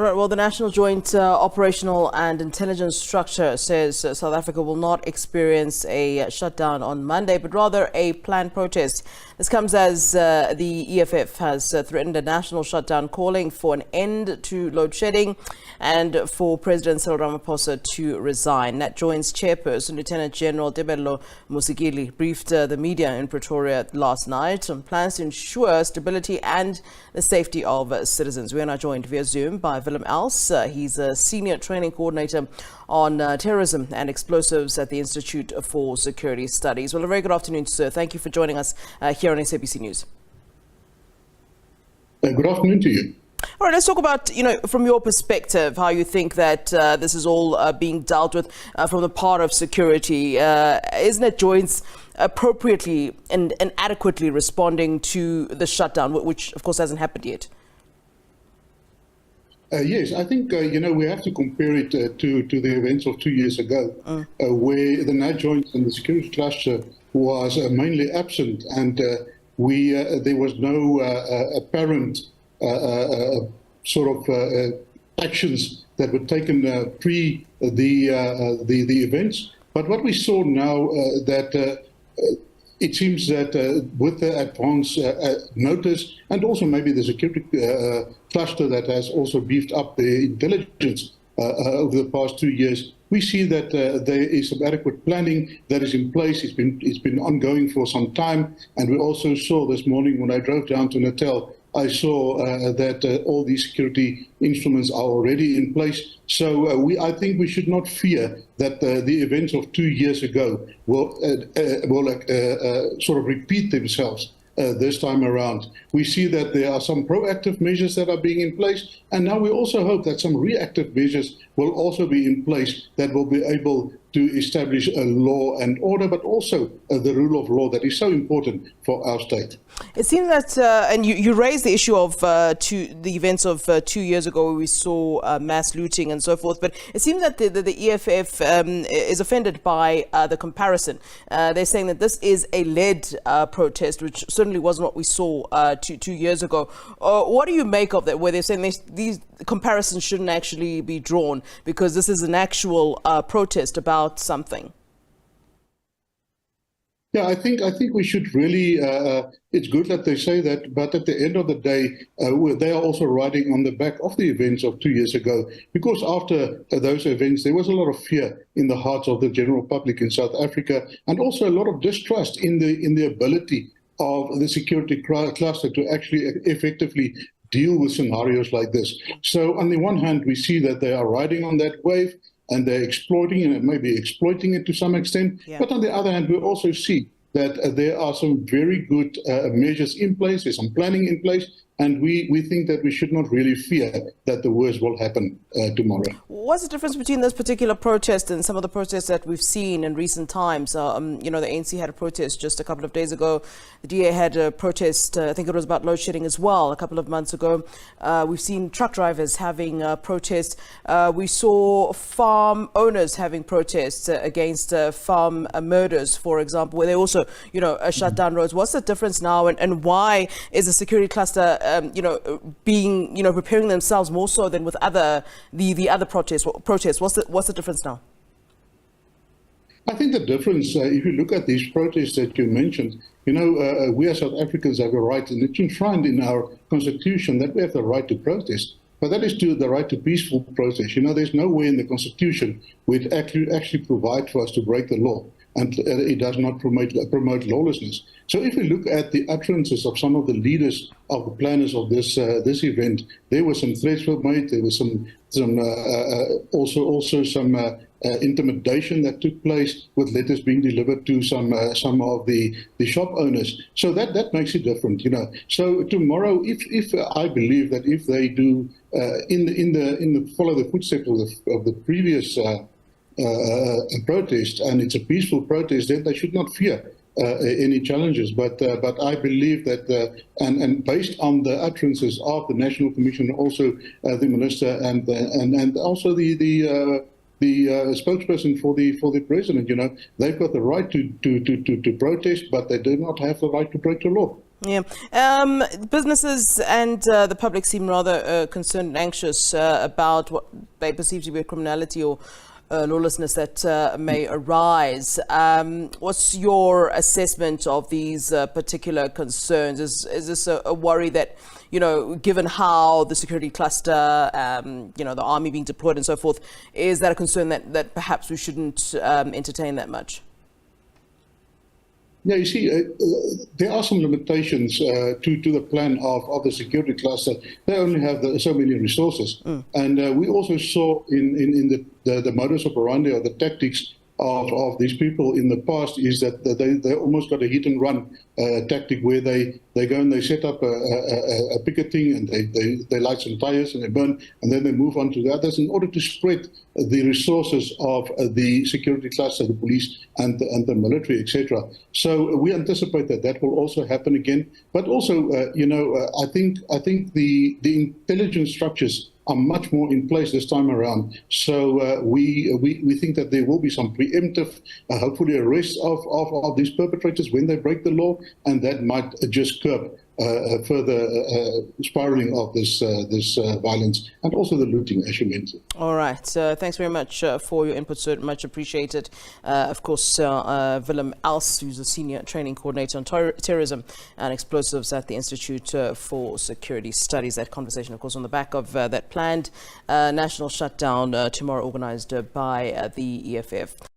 All right, well, the National Joint Operational and Intelligence Structure says South Africa will not experience a shutdown on Monday, but rather a planned protest. This comes as the EFF has threatened a national shutdown, calling for an end to load shedding and for President Cyril Ramaphosa to resign. Nat Joint's chairperson, Lieutenant General Tebello Musigili, briefed the media in Pretoria last night on plans to ensure stability and the safety of citizens. We are now joined via Zoom by Willem Els. He's a senior training coordinator on terrorism and explosives at the Institute for Security Studies. Well, a very good afternoon, sir. Thank you for joining us here on SABC News. Good afternoon to you. All right, let's talk about, from your perspective, how you think that this is all being dealt with from the part of security. Isn't it Joint's appropriately and adequately responding to the shutdown, which, of course, hasn't happened yet? Yes, I think, we have to compare it to the events of 2 years ago, where the Nat Joint and the security cluster was mainly absent, and there was no apparent actions that were taken pre the events. But what we saw now that it seems that with the advance notice and also maybe the security cluster that has also beefed up the intelligence over the past 2 years, we see that there is some adequate planning that is in place. It's been ongoing for some time, and we also saw this morning when I drove down to Natal, I saw that all these security instruments are already in place. So I think we should not fear that the events of 2 years ago will repeat themselves this time around. We see that there are some proactive measures that are being in place, and now we also hope that some reactive measures will also be in place that will be able to establish a law and order, but also the rule of law that is so important for our state. It seems that, and you raised the issue of the events of 2 years ago where we saw mass looting and so forth, but it seems that the EFF is offended by the comparison. They're saying that this is a led protest, which certainly wasn't what we saw 2 years ago. What do you make of that, where they're saying these comparisons shouldn't actually be drawn because this is an actual protest about something? Yeah, I think we should really, it's good that they say that, but at the end of the day, they are also riding on the back of the events of 2 years ago, because after those events, there was a lot of fear in the hearts of the general public in South Africa, and also a lot of distrust in the ability of the security cluster to actually effectively deal with scenarios like this. So on the one hand, we see that they are riding on that wave, and they're exploiting and maybe exploiting it to some extent. Yeah. But on the other hand, we also see that there are some very good measures in place, there's some planning in place, and we think that we should not really fear that the worst will happen tomorrow. What's the difference between this particular protest and some of the protests that we've seen in recent times? The ANC had a protest just a couple of days ago. The DA had a protest, I think it was about load shedding as well, a couple of months ago. We've seen truck drivers having protests. We saw farm owners having protests against farm murders, for example, where they also, shut down roads. What's the difference now, and why is the security cluster preparing themselves more so than with the other protests? What's the difference now? I think the difference, if you look at these protests that you mentioned, we as South Africans have a right, and it's enshrined in our constitution that we have the right to protest. But that is the right to peaceful protest. There's no way in the constitution where it actually provide for us to break the law, and it does not promote lawlessness. So if we look at the utterances of some of the leaders of the planners of this event, there were some threats were made. There was also some intimidation that took place with letters being delivered to some of the shop owners. So that makes it different, So tomorrow, if I believe that if they do follow the footsteps of the previous protest, and it's a peaceful protest, then they should not fear any challenges. But I believe that, and based on the utterances of the National Commission, also the minister, and also the spokesperson for the president, they've got the right to protest, but they do not have the right to break the law. Yeah. Businesses and the public seem rather concerned and anxious about what they perceive to be a criminality or lawlessness that may arise. What's your assessment of these particular concerns? Is this a worry that, given how the security cluster, the army being deployed and so forth, is that a concern that perhaps we shouldn't entertain that much? Yeah, you see, there are some limitations to the plan of the security cluster. They only have so many resources. And we also saw in the modus operandi or the tactics of these people in the past is that they almost got a hit and run tactic where they go and they set up a picketing and they light some tires and they burn and then they move on to the others in order to spread the resources of the security cluster, the police and the military, etc. So we anticipate that will also happen again. But also, I think the intelligence structures are much more in place this time around. So we think that there will be some preemptive, hopefully, arrest of these perpetrators when they break the law, and that might just curb further spiraling of this violence and also the looting, as you mentioned. All right. Thanks very much for your input, sir. Much appreciated. Of course, Willem Els, who's a senior training coordinator on terrorism and explosives at the Institute for Security Studies. That conversation, of course, on the back of that planned national shutdown tomorrow, organized by the EFF.